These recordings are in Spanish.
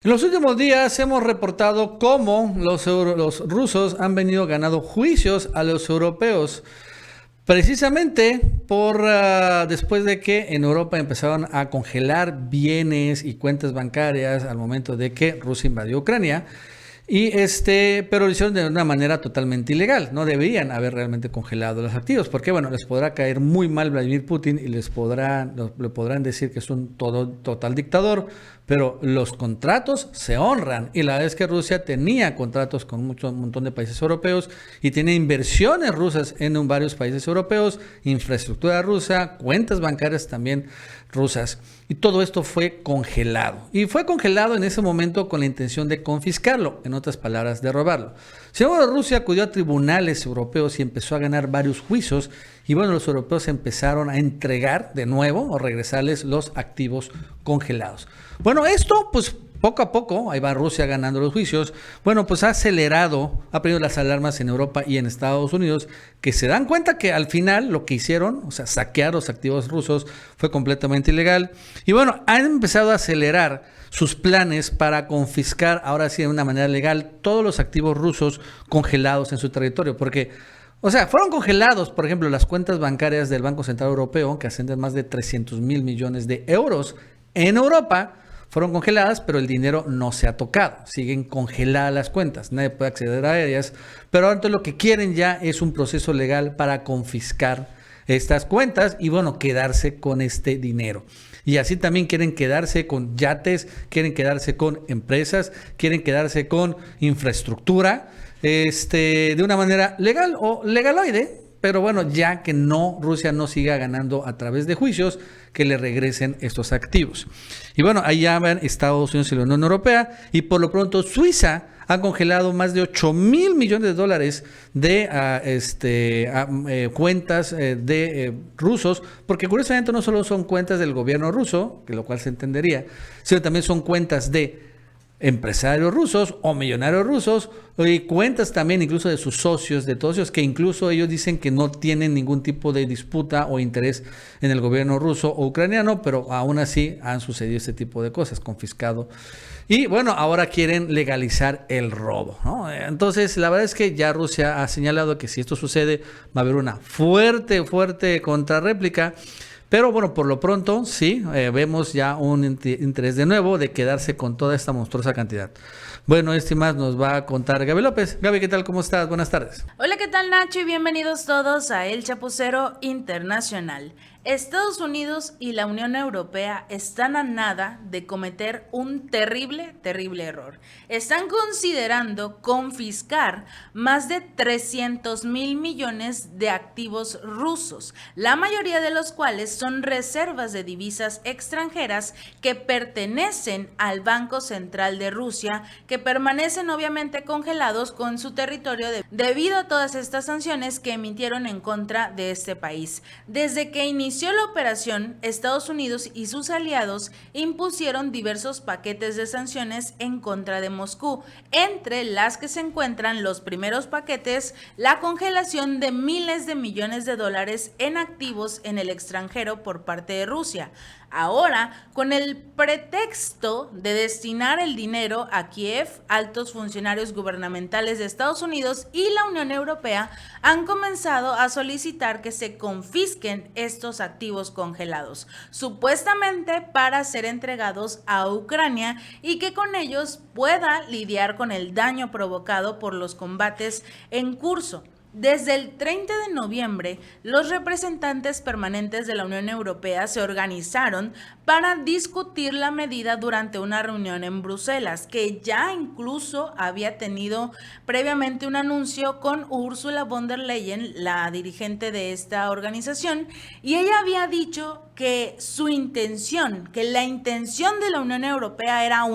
En los últimos días hemos reportado cómo los rusos han venido ganando juicios a los europeos, precisamente después de que en Europa empezaron a congelar bienes y cuentas bancarias al momento de que Rusia invadió Ucrania. Pero lo hicieron de una manera totalmente ilegal. No deberían haber realmente congelado los activos, porque bueno, les podrá caer muy mal Vladimir Putin y le podrán decir que es un total dictador, pero los contratos se honran. Y la verdad es que Rusia tenía contratos con un montón de países europeos y tiene inversiones rusas en varios países europeos, infraestructura rusa, cuentas bancarias también rusas. Y todo esto fue congelado. Y fue congelado en ese momento con la intención de confiscarlo, en otras palabras, de robarlo. Sin embargo, Rusia acudió a tribunales europeos y empezó a ganar varios juicios. Y bueno, los europeos empezaron a entregar de nuevo o regresarles los activos congelados. Bueno, esto pues poco a poco, ahí va Rusia ganando los juicios, bueno, pues ha acelerado, ha prendido las alarmas en Europa y en Estados Unidos, que se dan cuenta que al final lo que hicieron, o sea, saquear los activos rusos, fue completamente ilegal. Y bueno, han empezado a acelerar sus planes para confiscar, ahora sí de una manera legal, todos los activos rusos congelados en su territorio, porque o sea, fueron congelados, por ejemplo, las cuentas bancarias del Banco Central Europeo, que ascienden más de 300 mil millones de euros en Europa, fueron congeladas, pero el dinero no se ha tocado. Siguen congeladas las cuentas, nadie puede acceder a ellas. Pero ahora lo que quieren ya es un proceso legal para confiscar estas cuentas y bueno, quedarse con este dinero. Y así también quieren quedarse con yates, quieren quedarse con empresas, quieren quedarse con infraestructura, de una manera legal o legaloide, pero bueno, ya que Rusia no siga ganando a través de juicios, que le regresen estos activos. Y bueno, ahí ya van Estados Unidos y la Unión Europea, y por lo pronto Suiza ha congelado más de 8 mil millones de dólares de cuentas de rusos, porque curiosamente no solo son cuentas del gobierno ruso, que lo cual se entendería, sino también son cuentas de empresarios rusos o millonarios rusos y cuentas también incluso de sus socios, de todos ellos, que incluso ellos dicen que no tienen ningún tipo de disputa o interés en el gobierno ruso o ucraniano, pero aún así han sucedido este tipo de cosas, confiscado. Y bueno, ahora quieren legalizar el robo, ¿no? Entonces, la verdad es que ya Rusia ha señalado que si esto sucede, va a haber una fuerte contrarréplica. Pero bueno, por lo pronto sí, vemos ya un interés de nuevo de quedarse con toda esta monstruosa cantidad. Bueno, más nos va a contar Gaby López. Gaby, ¿qué tal? ¿Cómo estás? Buenas tardes. Hola, ¿qué tal, Nacho? Y bienvenidos todos a El Chapucero Internacional. Estados Unidos y la Unión Europea están a nada de cometer un terrible error. Están considerando confiscar más de 300 mil millones de activos rusos, la mayoría de los cuales son reservas de divisas extranjeras que pertenecen al Banco Central de Rusia, que permanecen obviamente congelados con su territorio debido a todas estas sanciones que emitieron en contra de este país. Desde que inició la operación, Estados Unidos y sus aliados impusieron diversos paquetes de sanciones en contra de Moscú, entre las que se encuentran los primeros paquetes, la congelación de miles de millones de dólares en activos en el extranjero por parte de Rusia. Ahora, con el pretexto de destinar el dinero a Kiev, altos funcionarios gubernamentales de Estados Unidos y la Unión Europea han comenzado a solicitar que se confisquen estos activos congelados, supuestamente para ser entregados a Ucrania y que con ellos pueda lidiar con el daño provocado por los combates en curso. Desde el 30 de noviembre, los representantes permanentes de la Unión Europea se organizaron para discutir la medida durante una reunión en Bruselas, que ya incluso había tenido previamente un anuncio con Ursula von der Leyen, la dirigente de esta organización, y ella había dicho que la intención de la Unión Europea era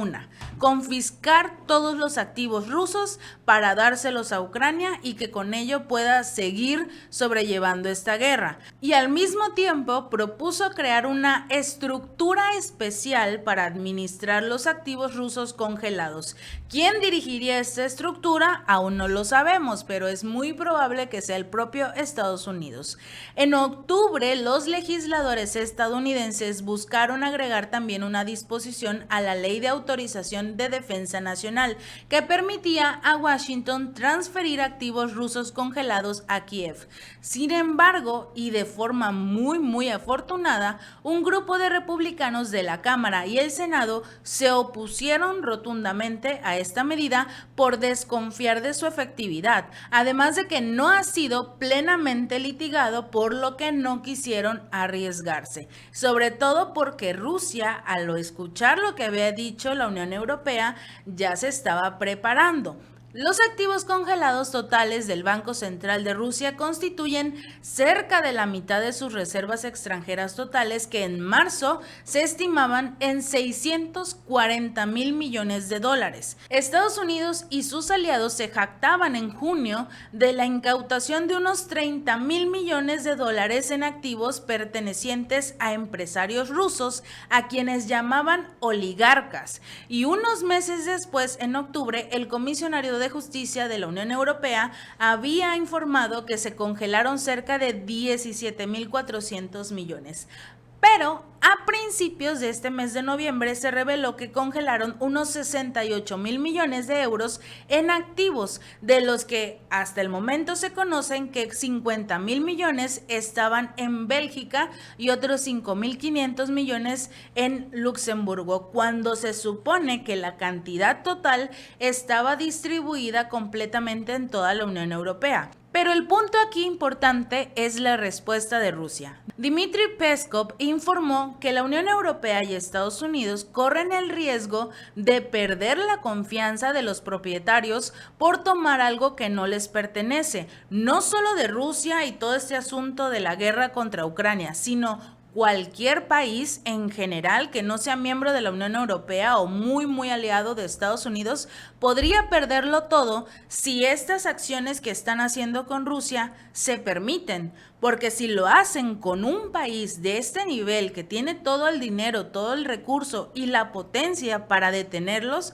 confiscar todos los activos rusos para dárselos a Ucrania y que con ello pueda seguir sobrellevando esta guerra. Y al mismo tiempo propuso crear una estructura especial para administrar los activos rusos congelados. ¿Quién dirigiría esta estructura? Aún no lo sabemos, pero es muy probable que sea el propio Estados Unidos. En octubre, los legisladores estadounidenses buscaron agregar también una disposición a la Ley de Autorización Comisión de Defensa Nacional, que permitía a Washington transferir activos rusos congelados a Kiev. Sin embargo, y de forma muy afortunada, un grupo de republicanos de la Cámara y el Senado se opusieron rotundamente a esta medida por desconfiar de su efectividad, además de que no ha sido plenamente litigado, por lo que no quisieron arriesgarse, sobre todo porque Rusia, al escuchar lo que había dicho la Unión Europea, ya se estaba preparando. Los activos congelados totales del Banco Central de Rusia constituyen cerca de la mitad de sus reservas extranjeras totales, que en marzo se estimaban en 640,000 millones de dólares. Estados Unidos y sus aliados se jactaban en junio de la incautación de unos 30,000 millones de dólares en activos pertenecientes a empresarios rusos, a quienes llamaban oligarcas. Y unos meses después, en octubre, el comisionario de Justicia de la Unión Europea había informado que se congelaron cerca de 17,400 millones. Pero a principios de este mes de noviembre se reveló que congelaron unos 68,000 millones de euros en activos, de los que hasta el momento se conocen que 50,000 millones estaban en Bélgica y otros 5,500 millones en Luxemburgo, cuando se supone que la cantidad total estaba distribuida completamente en toda la Unión Europea. Pero el punto aquí importante es la respuesta de Rusia. Dmitry Peskov informó que la Unión Europea y Estados Unidos corren el riesgo de perder la confianza de los propietarios por tomar algo que no les pertenece, no solo de Rusia y todo este asunto de la guerra contra Ucrania, sino cualquier país en general que no sea miembro de la Unión Europea o muy aliado de Estados Unidos podría perderlo todo si estas acciones que están haciendo con Rusia se permiten, porque si lo hacen con un país de este nivel que tiene todo el dinero, todo el recurso y la potencia para detenerlos,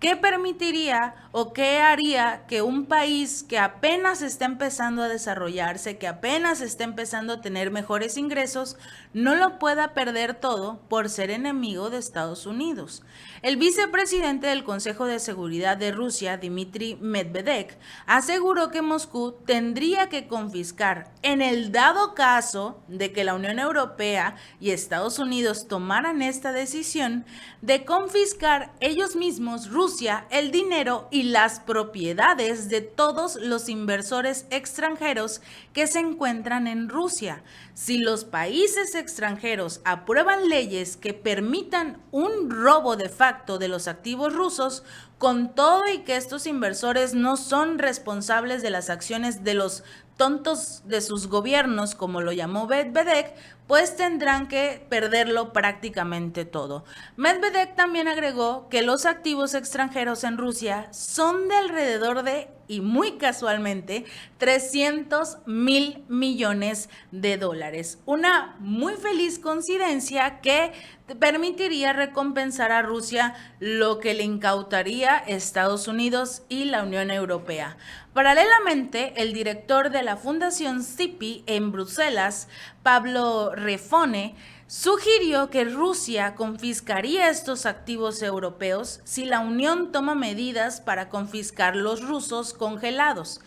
¿qué permitiría o qué haría que un país que apenas está empezando a desarrollarse, que apenas está empezando a tener mejores ingresos, no lo pueda perder todo por ser enemigo de Estados Unidos? El vicepresidente del Consejo de Seguridad de Rusia, Dmitry Medvedev, aseguró que Moscú tendría que confiscar, en el dado caso de que la Unión Europea y Estados Unidos tomaran esta decisión, de confiscar ellos mismos, Rusia, el dinero y las propiedades de todos los inversores extranjeros que se encuentran en Rusia. Si los países extranjeros aprueban leyes que permitan un robo de facto de los activos rusos, con todo y que estos inversores no son responsables de las acciones de los tontos de sus gobiernos, como lo llamó Medvedev, pues tendrán que perderlo prácticamente todo. Medvedev también agregó que los activos extranjeros en Rusia son de alrededor de, y muy casualmente, 300,000 millones de dólares. Una muy feliz coincidencia que permitiría recompensar a Rusia lo que le incautaría Estados Unidos y la Unión Europea. Paralelamente, el director de la Fundación CIPI en Bruselas, Pablo Refone, sugirió que Rusia confiscaría estos activos europeos si la Unión toma medidas para confiscar los rusos congelados.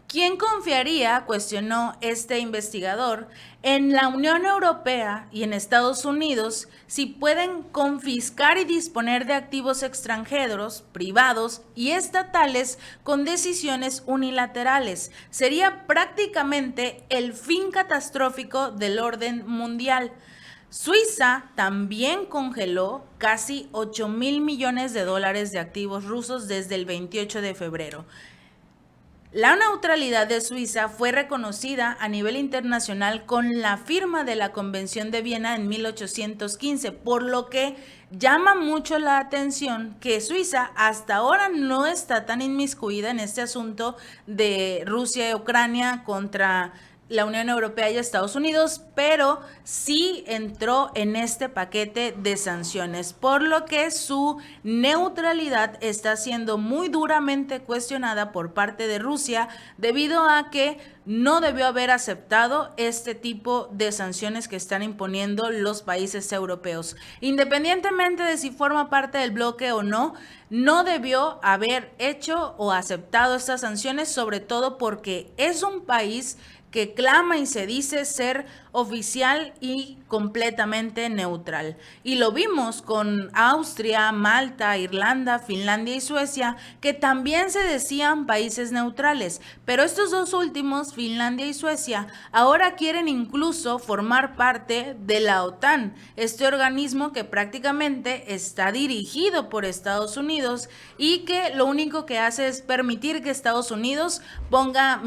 ¿Quién confiaría, cuestionó este investigador, en la Unión Europea y en Estados Unidos si pueden confiscar y disponer de activos extranjeros, privados y estatales con decisiones unilaterales? Sería prácticamente el fin catastrófico del orden mundial. Suiza también congeló casi 8,000 millones de dólares de activos rusos desde el 28 de febrero. La neutralidad de Suiza fue reconocida a nivel internacional con la firma de la Convención de Viena en 1815, por lo que llama mucho la atención que Suiza hasta ahora no está tan inmiscuida en este asunto de Rusia y Ucrania contra la Unión Europea y Estados Unidos, pero sí entró en este paquete de sanciones, por lo que su neutralidad está siendo muy duramente cuestionada por parte de Rusia debido a que no debió haber aceptado este tipo de sanciones que están imponiendo los países europeos. Independientemente de si forma parte del bloque o no, no debió haber hecho o aceptado estas sanciones, sobre todo porque es un país que clama y se dice ser oficial y completamente neutral. Y lo vimos con Austria, Malta, Irlanda, Finlandia y Suecia, que también se decían países neutrales. Pero estos dos últimos, Finlandia y Suecia, ahora quieren incluso formar parte de la OTAN, este organismo que prácticamente está dirigido por Estados Unidos y que lo único que hace es permitir que Estados Unidos ponga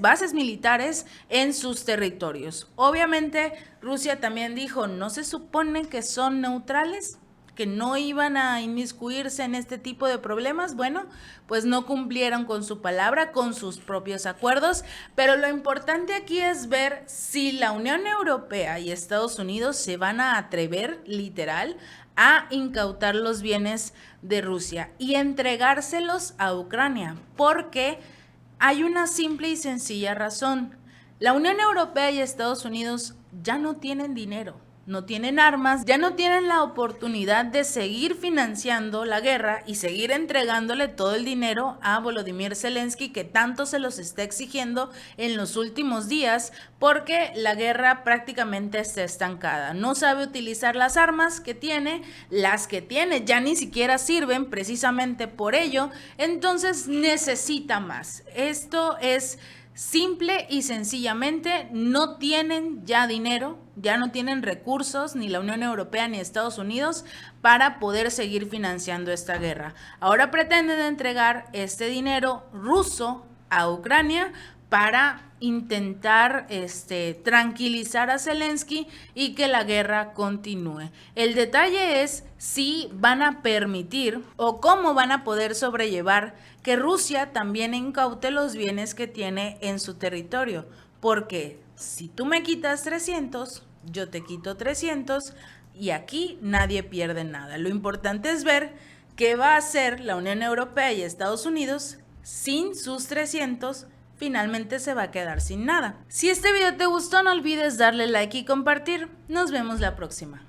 bases militares en sus territorios. Obviamente, Rusia también dijo, ¿no se supone que son neutrales? ¿Que no iban a inmiscuirse en este tipo de problemas? Bueno, pues no cumplieron con su palabra, con sus propios acuerdos, pero lo importante aquí es ver si la Unión Europea y Estados Unidos se van a atrever, literal, a incautar los bienes de Rusia y entregárselos a Ucrania, porque hay una simple y sencilla razón. La Unión Europea y Estados Unidos ya no tienen dinero, no tienen armas, ya no tienen la oportunidad de seguir financiando la guerra y seguir entregándole todo el dinero a Volodymyr Zelensky, que tanto se los está exigiendo en los últimos días, porque la guerra prácticamente está estancada. No sabe utilizar las armas que tiene, las que tiene ya ni siquiera sirven precisamente por ello, entonces necesita más. Esto es simple y sencillamente, no tienen ya dinero, ya no tienen recursos, ni la Unión Europea ni Estados Unidos, para poder seguir financiando esta guerra. Ahora pretenden entregar este dinero ruso a Ucrania para intentar tranquilizar a Zelensky y que la guerra continúe. El detalle es si van a permitir o cómo van a poder sobrellevar que Rusia también incaute los bienes que tiene en su territorio, porque si tú me quitas 300, yo te quito 300 y aquí nadie pierde nada. Lo importante es ver qué va a hacer la Unión Europea y Estados Unidos sin sus 300. Finalmente se va a quedar sin nada. Si este video te gustó, no olvides darle like y compartir. Nos vemos la próxima.